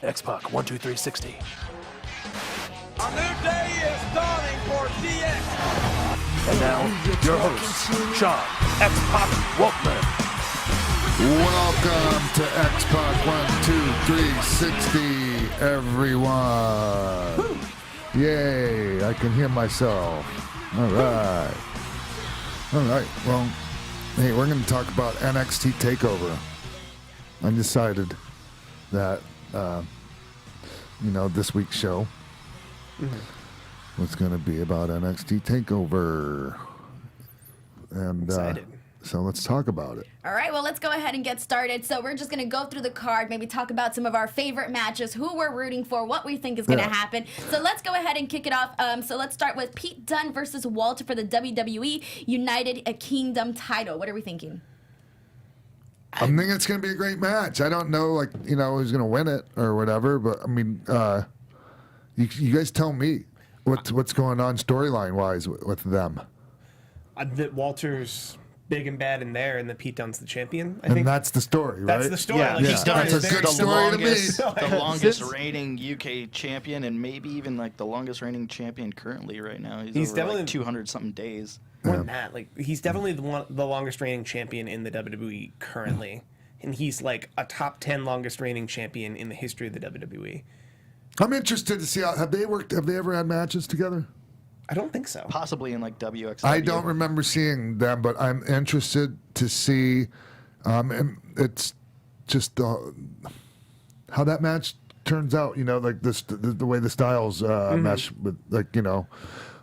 X-Pac, 1, 2, 3, 60. A new day is dawning for DX. And now, your hosts, Sean X-Pac Waltman. Welcome to X-Pac 1, 2, 3, 60, everyone. Woo. Yay, I can hear myself. All right. Well, hey, we're going to talk about NXT TakeOver. I decided that, this week's show was going to be about NXT TakeOver. And excited. So let's talk about it. All right, well, let's go ahead and get started. So we're just going to go through the card, maybe talk about some of our favorite matches, who we're rooting for, what we think is going to happen. So let's go ahead and kick it off. So let's start with Pete Dunne versus Walter for the WWE United Kingdom title. What are we thinking? I think it's going to be a great match. I don't know, who's going to win it or whatever, but, I mean, you guys tell me what's going on storyline-wise with them. That Walter's big and bad in there, and that Pete Dunne's the champion. I think that's the story, right? That's the story. Yeah, Pete Dunne that's is a good story to me. The longest reigning UK champion, and maybe even the longest reigning champion currently right now. He's over definitely 200 something days. More than that, he's definitely the longest reigning champion in the WWE currently, and he's a top 10 longest reigning champion in the history of the WWE. I'm interested to see have they ever had matches together? I don't think so. Possibly in WXW. I don't remember seeing them, but I'm interested to see. And it's just how that match turns out. The way the styles mesh with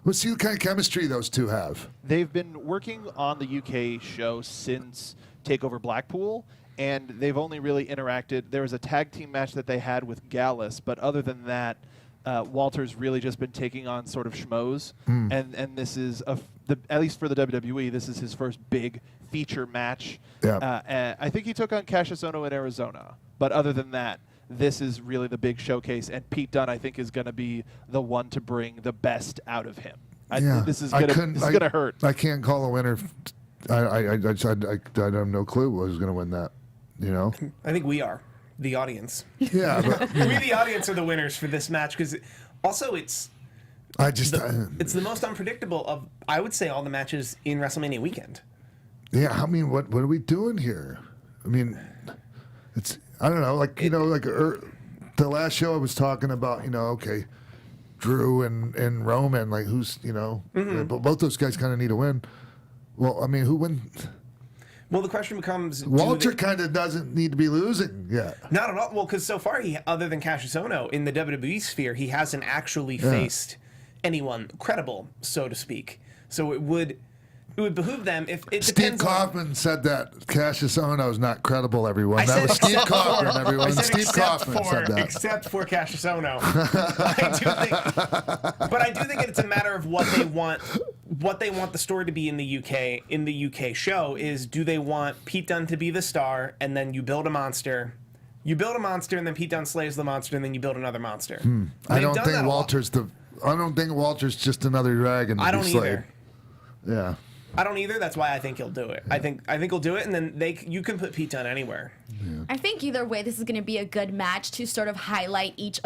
Let's see what kind of chemistry those two have. They've been working on the UK show since TakeOver Blackpool, and they've only really interacted. There was a tag team match that they had with Gallus, but other than that, Walter's really just been taking on sort of schmoes, and this is at least for the WWE, this is his first big feature match. Yeah. I think he took on Cassius Ohno in Arizona, but other than that, this is really the big showcase, and Pete Dunne, I think, is going to be the one to bring the best out of him. This is going to hurt. I can't call a winner. I have no clue who's going to win that. I think we are the audience. Yeah, but, we the audience are the winners for this match because also it's the most unpredictable of, I would say, all the matches in WrestleMania weekend. Yeah, I mean, what are we doing here? I mean, it's I don't know, the last show I was talking about, okay, Drew and Roman, who's but both those guys kind of need a win. Well, I mean, who wins? Well, the question becomes... Walter kind of doesn't need to be losing yet. Not at all. Well, because so far, other than Cassius Ohno, in the WWE sphere, he hasn't actually faced anyone credible, so to speak. So it would behoove them if it Steve Kaufman said that Cassius Ohno is not credible, everyone. That was Steve Kaufman, everyone. Steve Kaufman said that. Except for Cassius Ohno. I do think it's a matter of what they want the story to be in the UK. In the UK show is, do they want Pete Dunne to be the star, and then you build a monster? You build a monster, and then Pete Dunne slays the monster, and then you build another monster. I don't think Walter's just another dragon. I don't either. Yeah. I don't either. That's why I think he'll do it. I think he'll do it, and then you can put Pete Dunne anywhere. Yeah. I think either way, this is going to be a good match to sort of highlight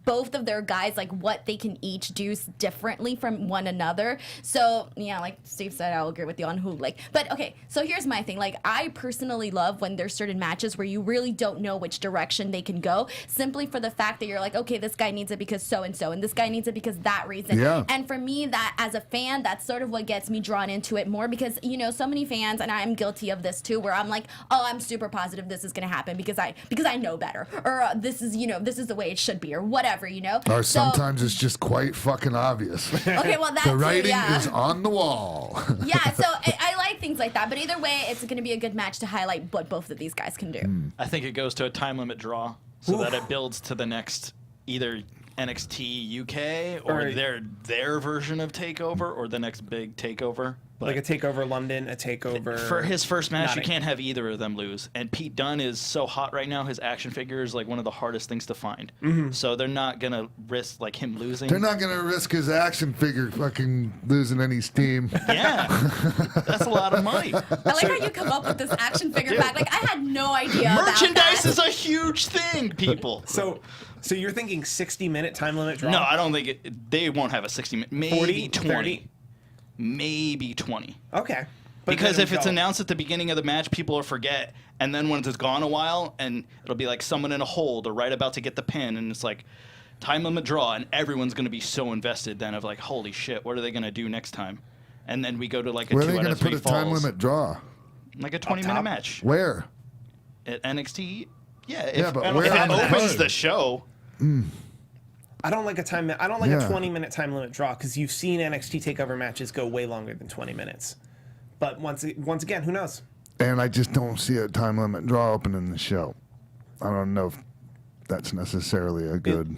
both of their guys, what they can each do differently from one another. So, yeah, like Steve said, I'll agree with you on who. But, okay, so here's my thing. I personally love when there's certain matches where you really don't know which direction they can go, simply for the fact that you're okay, this guy needs it because so-and-so, and this guy needs it because that reason. Yeah. And for me, that as a fan, that's sort of what gets me drawn into it more because, so many fans, and I'm guilty of this too, where I'm I'm super positive this is going to happen because I know better, or this is the way it should be, or whatever. Or sometimes it's just quite fucking obvious. Okay, well, that's the writing is on the wall. Yeah, so I like things like that. But either way, it's going to be a good match to highlight what both of these guys can do. I think it goes to a time limit draw so that it builds to the next either NXT UK or their version of TakeOver or the next big TakeOver. Like a TakeOver London, a TakeOver... For his first match, you Nottingham. can't have either of them lose. And Pete Dunne is so hot right now, his action figure is like one of the hardest things to find. So they're not going to risk like him losing. They're not going to risk his action figure fucking losing any steam. Yeah. That's a lot of money. I like how you come up with this action figure fact. Like, I had no idea Merchandise about that. is a huge thing, people. So you're thinking 60-minute time limit draw? No, I don't think they won't have a 60-minute. Maybe 40, 20. 30? Maybe 20. Okay. Because then if it's go- announced at the beginning of the match, people will forget. And then when it's gone a while, and it'll be like someone in a hold or right about to get the pin, and it's like time limit draw, and everyone's going to be so invested then of like, holy shit, what are they going to do next time? And then we go to like a Where are 2 they out going of to 3 put a falls. time limit draw? Like a 20-minute top? match. Where? At NXT? Yeah, Yeah, but where if on it the opens card? the show... I don't like a time. I don't like Yeah. a 20-minute time limit draw because you've seen NXT Takeover matches go way longer than 20 minutes. But once again, who knows? And I just don't see a time limit draw opening the show. I don't know if that's necessarily a good...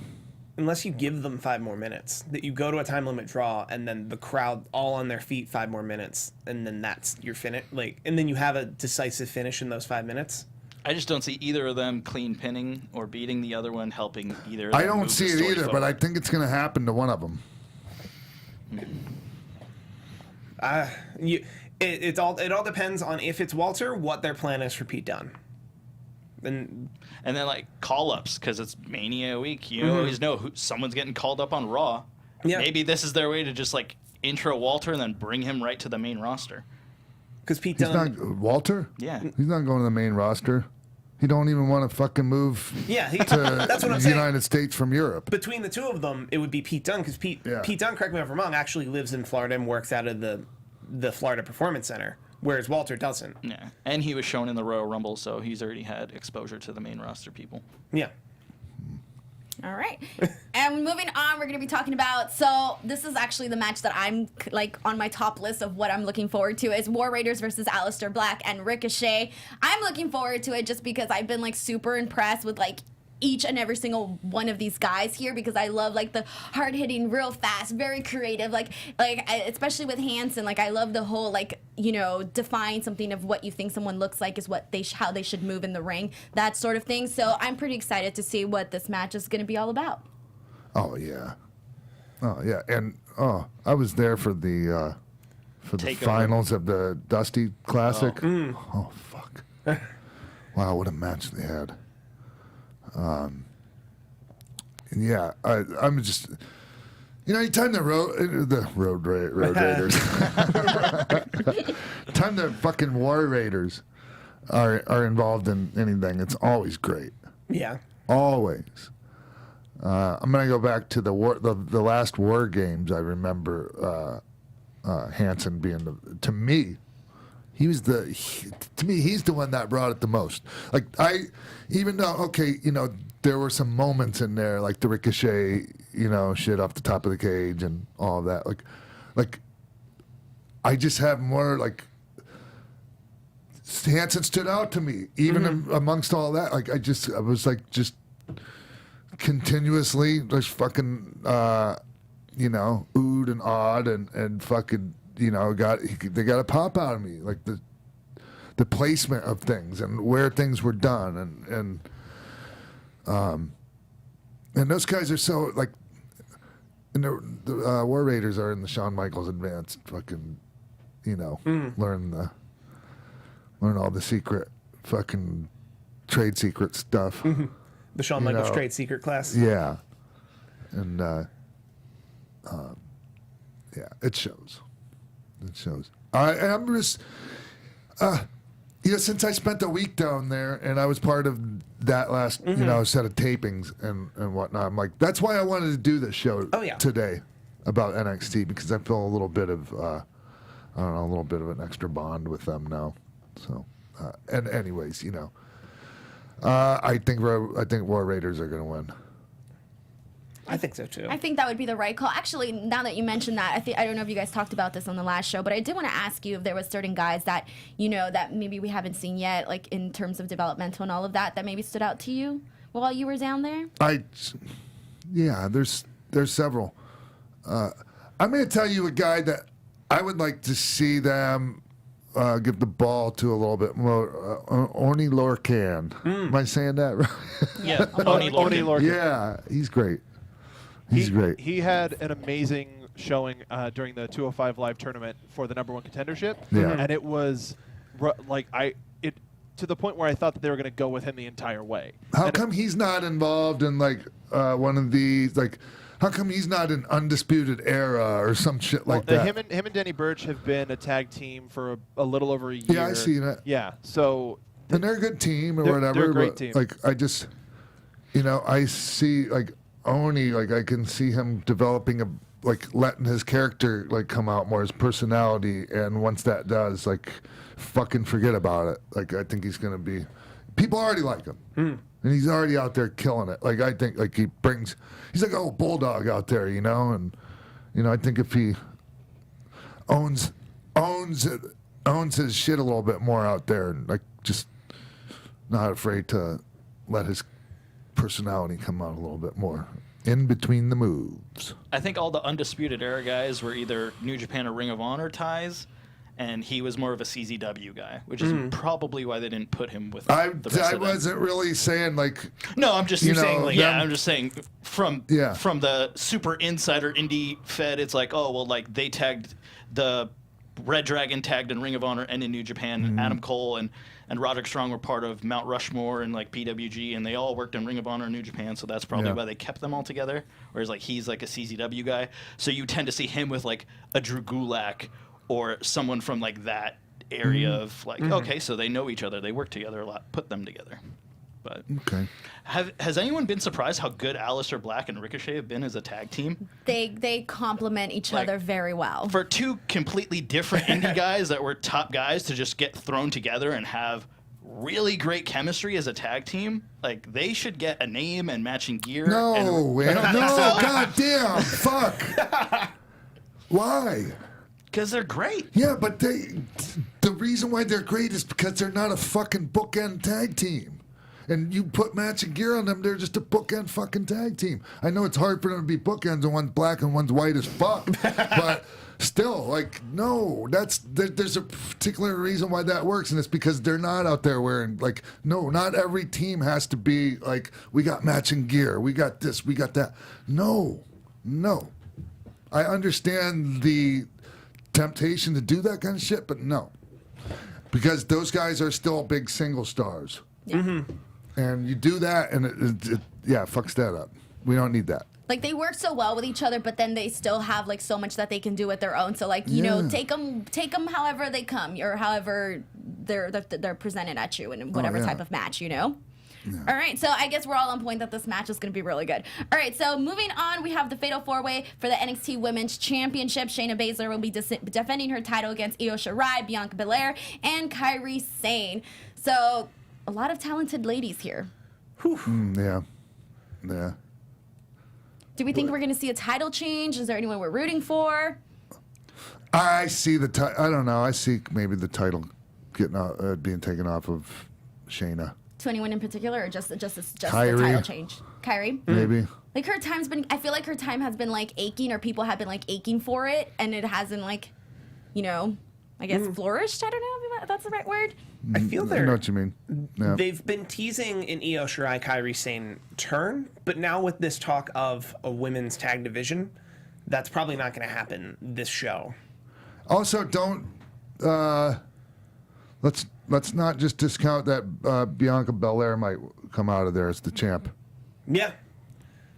Unless you give them 5 more minutes, that you go to a time limit draw and then the crowd all on their feet 5 more minutes, and then that's your finish. Like, and then you have a decisive finish in those 5 minutes. I just don't see either of them clean pinning or beating the other one, helping either of them I don't move see the it story either, but forward. I think it's going to happen to one of them. It all depends on if it's Walter, what their plan is for Pete Dunne. And And then like call ups because it's Mania week. You always know someone's getting called up on Raw. Yeah. Maybe this is their way to just like intro Walter and then bring him right to the main roster. because Pete He's Dunne, not... Walter? Yeah. He's not going to the main roster. He don't even want to fucking move yeah, to that's what I'm the saying. United States from Europe. Between the two of them, it would be Pete Dunne because Pete Dunne, correct me if I'm wrong, actually lives in Florida and works out of the Florida Performance Center, whereas Walter doesn't. Yeah. And he was shown in the Royal Rumble, so he's already had exposure to the main roster people. Yeah. All right. And moving on, we're going to be talking about, so this is actually the match that I'm like on my top list of what I'm looking forward to is War Raiders versus Aleister Black and Ricochet. I'm looking forward to it just because I've been like super impressed with like each and every single one of these guys here because I love like the hard hitting, real fast, very creative, especially with Hanson. Like I love the whole like define something of what you think someone looks like is what how they should move in the ring, that sort of thing. So I'm pretty excited to see what this match is going to be all about. Oh, yeah. Oh, yeah. And, I was there for the Takeover. finals of the Dusty Classic. Oh, fuck. Wow, what a match they had. And yeah, I'm just, anytime the Road Raiders, time the fucking War Raiders are involved in anything, it's always great. Yeah. Always. I'm gonna go back to the last War Games. I remember Hanson being to me. He's the one that brought it the most. Like even though there were some moments in there like the Ricochet, shit off the top of the cage and all of that. Like I just have more like Hanson stood out to me even amongst all that. Like I was like just continuously just fucking oohed and awed and fucking. They got a pop out of me, like the placement of things and where things were done, and those guys are so like, and the War Raiders are in the Shawn Michaels advanced fucking, learn all the secret fucking trade secret stuff. The Shawn Michaels trade secret class. Yeah, and yeah, it shows. It shows. I'm just, since I spent a week down there and I was part of that last, set of tapings and whatnot, I'm like, that's why I wanted to do this show today about NXT because I feel a little bit of, a little bit of an extra bond with them now. So, and anyways, I think War Raiders are going to win. I think so too. I think that would be the right call. Actually, now that you mentioned that, I don't know if you guys talked about this on the last show, but I did want to ask you if there was certain guys that that maybe we haven't seen yet, like in terms of developmental and all of that maybe stood out to you while you were down there. There's several. I'm going to tell you a guy that I would like to see them give the ball to a little bit more. Oni Lorcan. Am I saying that right? Yeah, Oni Lorcan. Yeah, he's great. He's great. He had an amazing showing during the 205 Live tournament for the #1 contendership. Yeah. And it was to the point where I thought that they were going to go with him the entire way. How come he's not involved in like one of these like? How come he's not in Undisputed Era or some shit like that? Him and Danny Burch have been a tag team for a little over a year. Yeah, I see that. Yeah, so And they're a good team or whatever. They're a great but, team. Like I just, I see like Oni, like I can see him developing letting his character like come out more, his personality, and once that does, like, fucking forget about it. Like I think he's gonna be. People already like him, and he's already out there killing it. Like I think like he's like a old bulldog out there, and I think if he owns his shit a little bit more out there, and like just not afraid to let his personality come out a little bit more in between the moves. I think all the Undisputed Era guys were either New Japan or Ring of Honor ties, and he was more of a CZW guy, which is probably why they didn't put him with the rest I of them. wasn't really saying like. No, I'm just saying. Like, I'm just saying from the super insider indie fed. It's like, oh well, like they tagged the Red Dragon tagged in Ring of Honor and in New Japan. And Adam Cole and Roderick Strong were part of Mount Rushmore and like PWG, and they all worked in Ring of Honor and New Japan. So that's probably why they kept them all together. Whereas like he's like a CZW guy, so you tend to see him with like a Drew Gulak or someone from like that area of like, okay, so they know each other, they work together a lot, put them together. But okay, has anyone been surprised how good Aleister Black and Ricochet have been as a tag team? They complement each other very well. For two completely different indie guys that were top guys to just get thrown together and have really great chemistry as a tag team, like they should get a name and matching gear. No, god damn, fuck. Why? Because they're great. Yeah, but the reason why they're great is because they're not a fucking bookend tag team. And you put matching gear on them, they're just a bookend fucking tag team. I know it's hard for them to be bookends and one's black and one's white as fuck. But still, like, no, there's a particular reason why that works, and it's because they're not out there wearing, like, no, not every team has to be like, we got matching gear, we got this, we got that. No. I understand the temptation to do that kind of shit, but no, because those guys are still big single stars, and you do that, and it fucks that up. We don't need that. Like they work so well with each other, but then they still have like so much that they can do with their own. So like take them however they come, or however they're presented at you in whatever type of match, Yeah. All right, so I guess we're all on point that this match is going to be really good. All right, so moving on, we have the Fatal 4-Way for the NXT Women's Championship. Shayna Baszler will be defending her title against Io Shirai, Bianca Belair, and Kairi Sane. So a lot of talented ladies here. Yeah. Do we think we're going to see a title change? Is there anyone we're rooting for? I see the I don't know. I see maybe the title getting being taken off of Shayna. To anyone in particular, or just the Kairi. title change? Kyrie? Maybe. Like her time's been, I feel like her time has been like aching, or people have been like aching for it, and it hasn't like, I guess flourished. I don't know if that's the right word. I feel I know what you mean. Yeah. They've been teasing an Io Shirai Kairi Sane turn, but now with this talk of a women's tag division, that's probably not going to happen this show. Also, don't let's not just discount that Bianca Belair might come out of there as the champ. Yeah.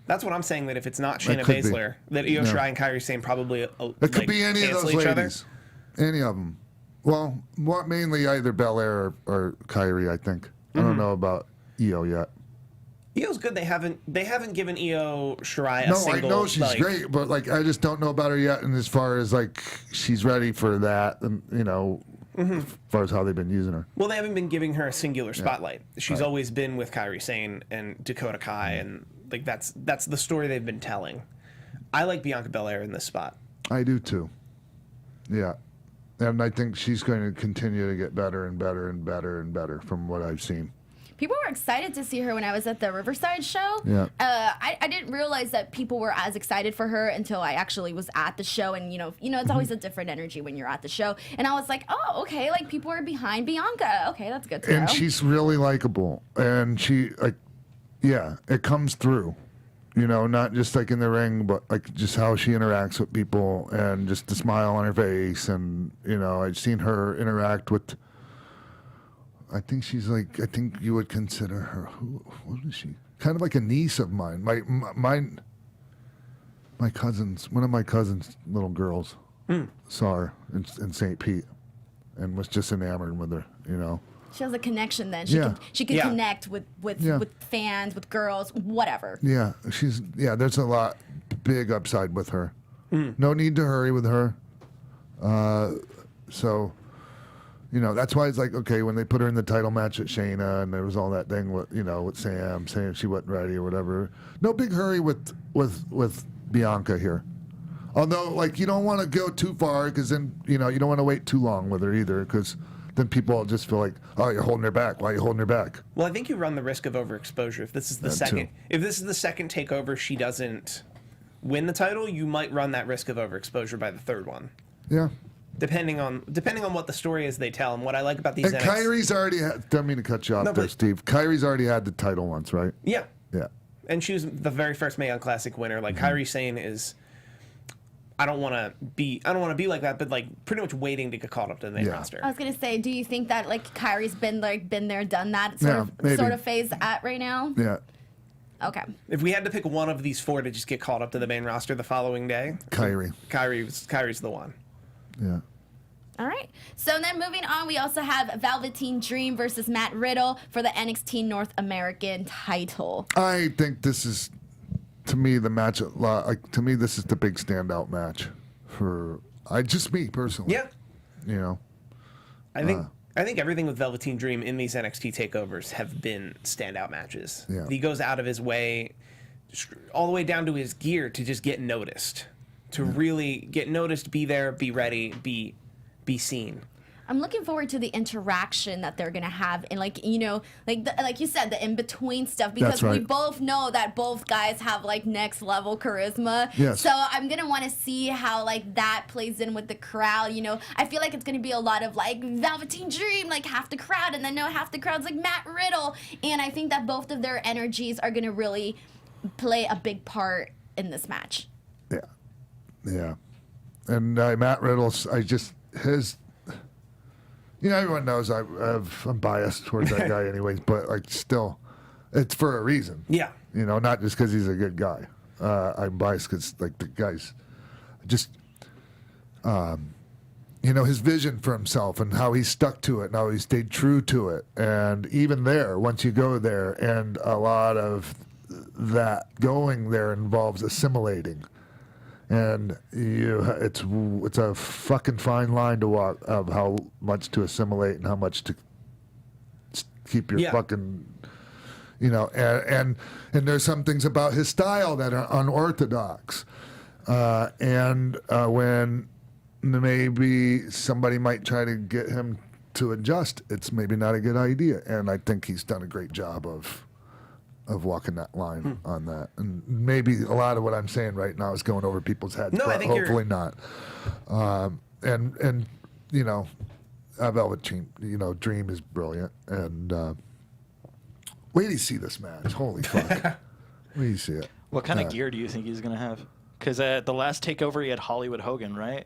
That's what I'm saying, that if it's not Shayna Baszler, that Io Shirai and Kairi Sane probably it could be any of those ladies. Any of them. Well, mainly either Belair or Kairi, I think. I don't know about Io yet. Io's good. They haven't given Io Shirai a single. I know she's great, but like I just don't know about her yet. And as far as like she's ready for that, and as far as how they've been using her. Well, they haven't been giving her a singular spotlight. She's always been with Kairi Sane and Dakota Kai, and like that's the story they've been telling. I like Bianca Belair in this spot. I do too. Yeah. And I think she's going to continue to get better and better and better and better from what I've seen. People were excited to see her when I was at the Riverside show. Yeah. I didn't realize that people were as excited for her until I actually was at the show, and it's always a different energy when you're at the show. And I was like, oh, okay, like people are behind Bianca. Okay, that's good to know. And she's really likable, and she it comes through. Not just like in the ring, but like just how she interacts with people, and just the smile on her face, and I've seen her interact with. I think she's like, I think you would consider her, what is she? Kind of like a niece of mine. My cousin's, one of my cousin's little girls saw her in St. Pete and was just enamored with her, She has a connection then. Yeah. She can connect with fans, with girls, whatever. Yeah, there's a lot, big upside with her. No need to hurry with her. So... that's why it's like, okay, when they put her in the title match at Shayna, and there was all that thing with, with Sam saying she wasn't ready or whatever. No big hurry with Bianca here. Although, like, you don't want to go too far, because then, you don't want to wait too long with her either, because then people will just feel like, oh, you're holding her back. Why are you holding her back? Well, I think you run the risk of overexposure. If this is the second takeover she doesn't win the title, you might run that risk of overexposure by the third one. Yeah. Depending on what the story is they tell, and what I like about these. And Kyrie's already had. Don't mean to cut you off there, Steve. Kyrie's already had the title once, right? Yeah. Yeah. And she was the very first Mae Young Classic winner. Like Kyrie Sane is. I don't want to be like that, but like pretty much waiting to get caught up to the main roster. I was gonna say, do you think that like Kyrie's been there, done that maybe. sort of phase at right now? Yeah. Okay. If we had to pick one of these four to just get caught up to the main roster the following day, Kyrie's the one. Yeah. All right. So then moving on, we also have Velveteen Dream versus Matt Riddle for the NXT North American title. I think this is, to me, the match. To me, this is the big standout match for just me personally. Yeah. I think everything with Velveteen Dream in these NXT takeovers have been standout matches. Yeah. He goes out of his way, all the way down to his gear, to just get noticed, to really get noticed, be there, be ready, be seen. I'm looking forward to the interaction that they're gonna have, and like you said, the in between stuff, because we both know that both guys have like next level charisma. Yes. So I'm gonna want to see how like that plays in with the crowd. I feel like it's gonna be a lot of like Velveteen Dream, like half the crowd, and then half the crowd's like Matt Riddle, and I think that both of their energies are gonna really play a big part in this match. Yeah. And Matt Riddle's, everyone knows I'm biased towards that guy anyways, but like still, it's for a reason. Yeah. Not just because he's a good guy. I'm biased because like the guy's just, his vision for himself and how he stuck to it and how he stayed true to it. And even there, once you go there, and a lot of that going there involves assimilating. And it's a fucking fine line to walk of how much to assimilate and how much to keep your fucking, and there's some things about his style that are unorthodox, and when maybe somebody might try to get him to adjust, it's maybe not a good idea. And I think he's done a great job of walking that line on that. And maybe a lot of what I'm saying right now is going over people's heads, No, but I think hopefully not. And Velveteen, Dream is brilliant. And wait till you see this match. Holy fuck. Wait till you see it. What kind of gear do you think he's going to have? Because at the last takeover, he had Hollywood Hogan, right?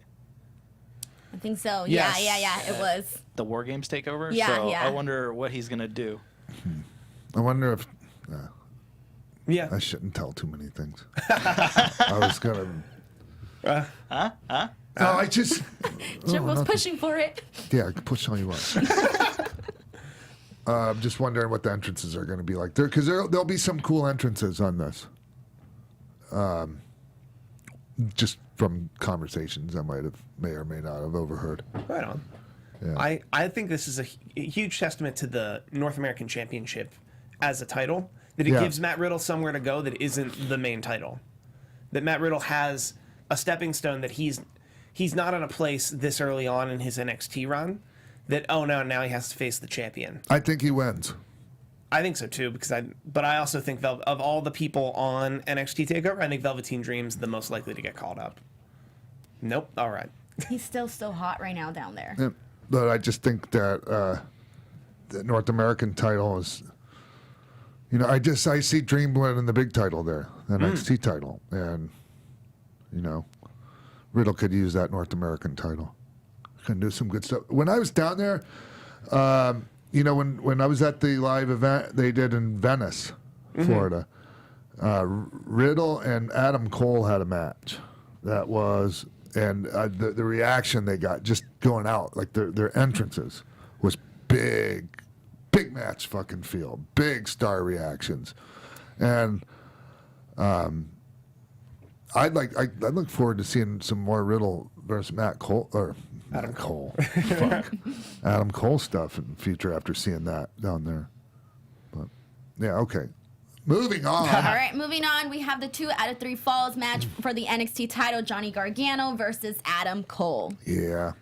I think so. Yes. Yeah, it was. The War Games takeover? Yeah, so yeah. I wonder what he's going to do. I wonder if... Yeah. I shouldn't tell too many things. I was going to... No, I just... Jim was pushing for it. Yeah, I can push all you want. I'm just wondering what the entrances are going to be like. Because there'll be some cool entrances on this. Just from conversations I may or may not have overheard. Right on. Yeah. I think this is a huge testament to the North American Championship as a title, that it gives Matt Riddle somewhere to go that isn't the main title. That Matt Riddle has a stepping stone, that he's not in a place this early on in his NXT run that, now he has to face the champion. I think he wins. I think so too, but I also think of all the people on NXT TakeOver, I think Velveteen Dream's the most likely to get called up. Nope. All right. He's still so hot right now down there. Yeah, but I just think that the North American title is, I see Dream winning the big title there, the NXT title, and Riddle could use that North American title. Can do some good stuff. When I was down there, when I was at the live event they did in Venice, Florida, Riddle and Adam Cole had a match. That was, and the reaction they got just going out, like their entrances was big match fucking feel, big star reactions, and I look forward to seeing some more Riddle versus Matt Cole or Adam Cole, Adam Cole stuff in the future after seeing that down there. But yeah, okay. Moving on. All right, moving on. We have the 2 out of 3 falls match for the NXT title: Johnny Gargano versus Adam Cole. Yeah.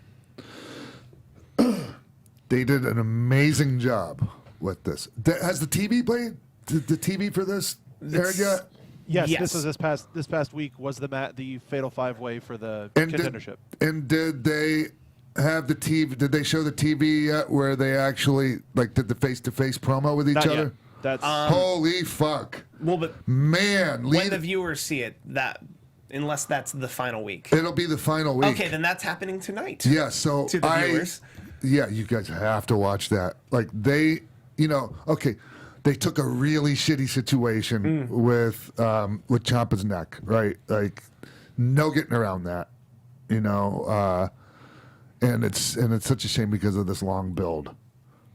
They did an amazing job with this. Has the TV played? The TV for this aired yet? Yes, Yes. this was this past week was the Fatal 5-Way for the contendership. Did they have the TV? Did they show the TV yet where they actually did the face-to-face promo with each Not other? yet. That's Holy fuck! Well, but Man, when the viewers see it, unless that's the final week. it'll be the final week. Okay, then that's happening tonight. Yeah, so To the viewers. Yeah, you guys have to watch that. They took a really shitty situation with Ciampa's neck, right? Like, no getting around that, and it's such a shame because of this long build,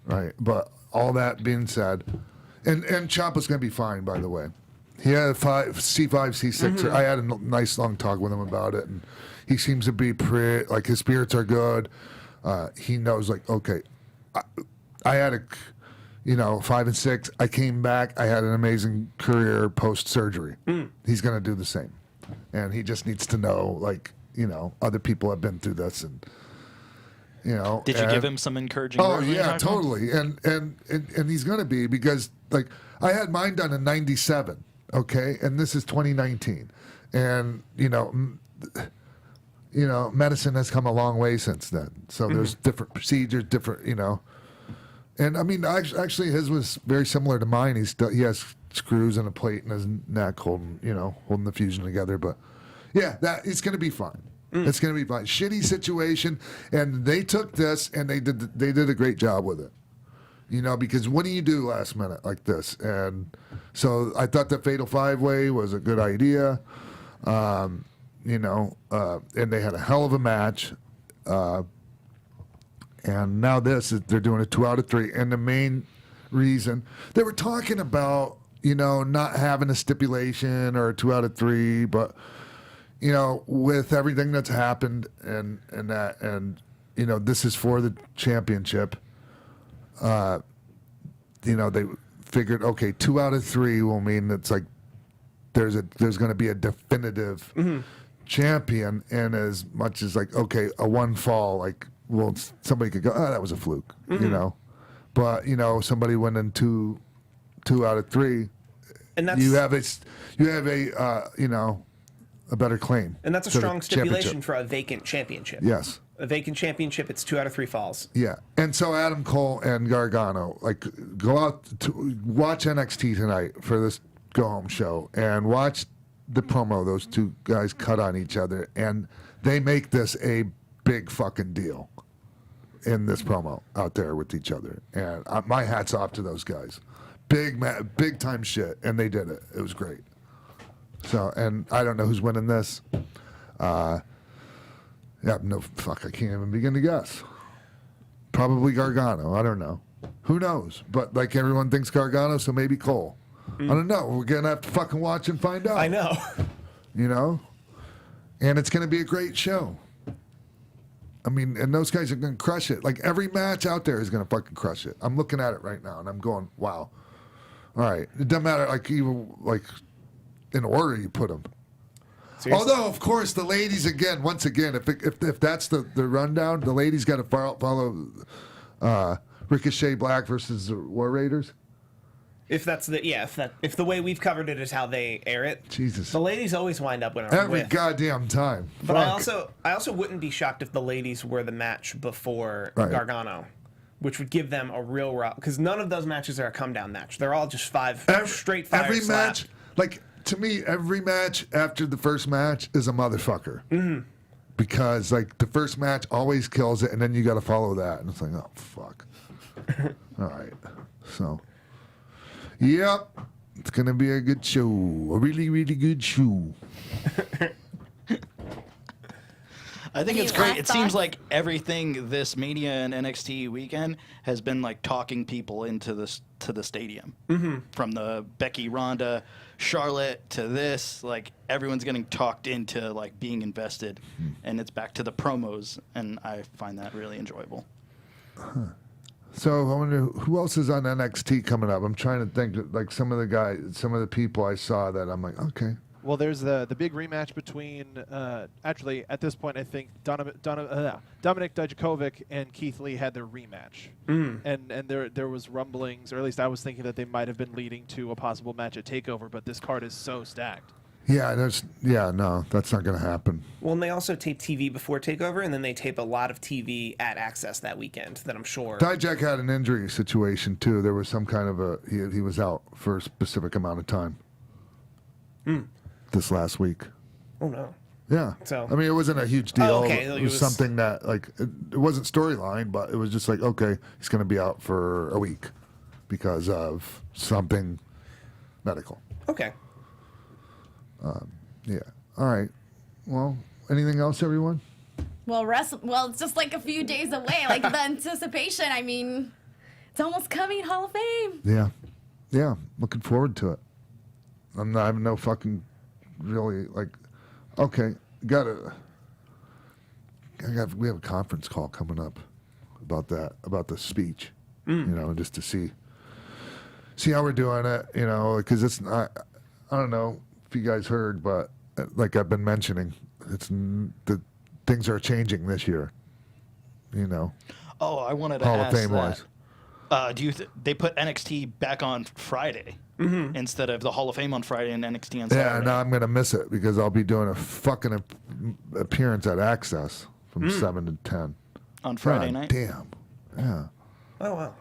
right? But all that being said, and Ciampa's gonna be fine, by the way. He had a C5, C6. I had a nice long talk with him about it, and he seems to be pretty, his spirits are good. He knows, okay, I had 5 and 6. I came back. I had an amazing career post-surgery. He's going to do the same. And he just needs to know, other people have been through this. And, Did you give him some encouraging words? Oh, when you yeah, talked to him? totally. And he's going to be because, I had mine done in 97, okay? And this is 2019. And, medicine has come a long way since then. So there's different procedures, different, And I mean, actually, his was very similar to mine. He has screws and a plate in his neck holding the fusion together. But yeah, it's going to be fine. It's going to be fine. Shitty situation, and they took this and they did a great job with it. Because what do you do last minute like this? And so I thought the Fatal 5-Way was a good idea. And they had a hell of a match. And now they're doing a 2 out of 3. And the main reason they were talking about, not having a stipulation or a 2 out of 3, but, with everything that's happened and this is for the championship, they figured, okay, 2 out of 3 will mean it's there's going to be a definitive champion. And as much as okay, a one fall, well, somebody could go, oh, that was a fluke, But, somebody went in 2 out of 3, And that's you have a better claim. And that's a to the strong stipulation championship. for a vacant championship. Yes. A vacant championship, it's 2 out of 3 falls. Yeah. And so Adam Cole and Gargano, go out to watch NXT tonight for this go-home show and watch the promo those two guys cut on each other. And they make this a big fucking deal in this promo out there with each other. And my hat's off to those guys. Big time shit. And they did it. It was great. So, and I don't know who's winning this. I can't even begin to guess. Probably Gargano. I don't know. Who knows? But everyone thinks Gargano, so maybe Cole. I don't know. We're going to have to fucking watch and find out. I know. And it's going to be a great show. I mean, and those guys are going to crush it. Every match out there is going to fucking crush it. I'm looking at it right now, and I'm going, wow. All right. It doesn't matter, in order you put them. Seriously? Although, of course, the ladies, once again, if that's the rundown, the ladies got to follow Ricochet Black versus the War Raiders. If that's the if the way we've covered it is how they air it. Jesus. The ladies always wind up winning. Every goddamn time. But I Fuck. also wouldn't be shocked if the ladies were the match before Right. Gargano, which would give them a real route, because none of those matches are a come down match. They're all just straight fire Every slap. match, like to me, every match after the first match is a motherfucker. Mm-hmm. Because like the first match always kills it, and then you got to follow that, and it's like, oh fuck. All right, so. Yep, it's gonna be a good show. A really, really good show. I think it's Any great. last It seems thoughts? like everything this Mania and NXT weekend has been like talking people into this to the stadium. Mm-hmm. From the Becky, Ronda, Charlotte to this, like everyone's getting talked into like being invested, and it's back to the promos, and I find that really enjoyable. So I wonder who else is on NXT coming up. I'm trying to think, like some of the people I saw that I'm like, okay. Well, there's the big rematch between, actually, at this point, I think Dominic Dijakovic and Keith Lee had their rematch. And there was rumblings, or at least I was thinking that they might have been leading to a possible match at TakeOver, but this card is so stacked. Yeah, no, that's not going to happen. Well, and they also tape TV before TakeOver, and then they tape a lot of TV at Access that weekend that I'm sure. Dijak had an injury situation too. There was some kind of he was out for a specific amount of time. This last week. Oh, no. Yeah. So- I mean, it wasn't a huge deal. Oh, okay. It was something that like it wasn't storyline, but it was just like, okay, he's going to be out for a week because of something medical. Okay. Yeah. All right. Well, anything else, everyone? Well, it's just like a few days away. Like the anticipation. I mean, it's almost coming. Hall of Fame. Yeah. Yeah. Looking forward to it. I have no fucking really like. Okay, we have a conference call coming up about the speech. You know, just to see how we're doing it. You know, because it's not. I don't know if you guys heard, but like I've been mentioning, the things are changing this year. You know, Oh, I wanted to Hall of ask Fame that. wise. They put NXT back on Friday instead of the Hall of Fame on Friday and NXT on Yeah, Saturday? no, I'm gonna miss it because I'll be doing a fucking appearance at Access from 7 to 10 on Friday God night. Damn. Yeah. Oh, wow.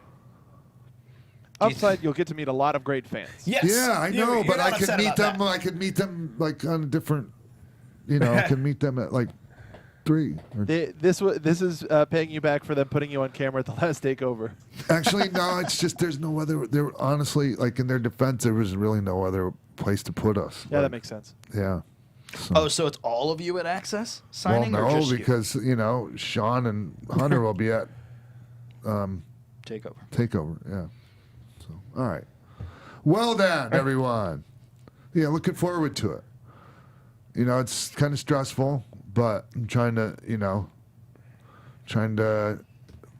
Upside, you'll get to meet a lot of great fans. Yes. Yeah, I know, You're but not I could upset meet about them. that. I could meet them like on a different. You know, I can meet them at like 3. Or This is paying you back for them putting you on camera at the last takeover. actually, no. It's just there's no other. There honestly, like in their defense, there was really no other place to put us. Yeah, Like, that makes sense. Yeah. So, Oh, so it's all of you at Access well, signing, or no, just because you know Sean and Hunter will be at you? TakeOver. TakeOver. Yeah. So all right. Well done, everyone. Yeah, looking forward to it. You know, it's kind of stressful, but I'm trying to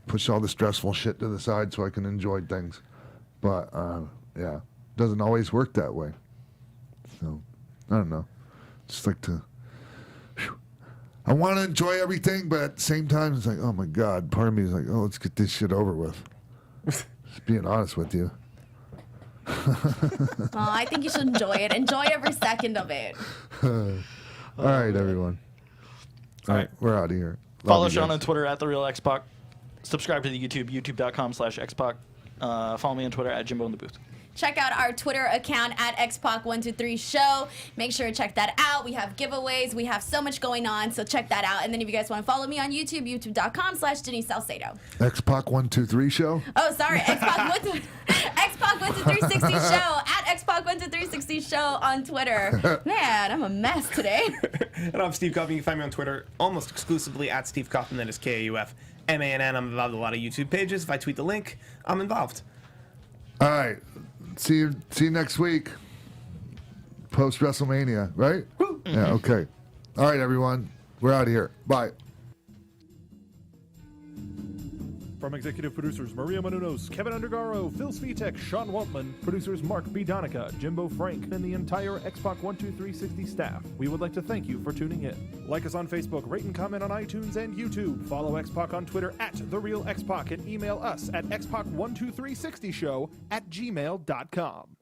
push all the stressful shit to the side so I can enjoy things. But yeah, doesn't always work that way. So I don't know. Just like to. I want to enjoy everything, but at the same time, it's like, oh my God. Part of me is like, oh, let's get this shit over with. Just being honest with you. Oh, I think you should enjoy it. Enjoy every second of it. All right, everyone. All right, we're out of here. Love Follow you Sean guys. on Twitter at @TheRealXpac. Subscribe to the YouTube, youtube.com/Xpac. Follow me on Twitter at Jimbo in the Booth. Check out our Twitter account at XPac123show. Make sure to check that out. We have giveaways. We have so much going on, so check that out. And then if you guys want to follow me on YouTube, youtube.com/Denise Salcedo. X-Pac 123 show. Oh, sorry, X-Pac12360 show at X-Pac12360 show on Twitter. Man, I'm a mess today. And I'm Steve Kaufman. You can find me on Twitter almost exclusively at Steve Kaufman. That is KAUFMANN. I'm involved in a lot of YouTube pages. If I tweet the link, I'm involved. All right. See you next week. Post WrestleMania, right? Yeah, okay. All right, everyone. We're out of here. Bye. From executive producers Maria Menounos, Keven Undergaro, Phil Svitek, Sean Waltman, producers Mark B. Donica, Jimbo Frank, and the entire X-Pac 12360 staff, we would like to thank you for tuning in. Like us on Facebook, rate and comment on iTunes and YouTube. Follow X-Pac on Twitter @TheRealXpac and email us at xpac12360show@gmail.com.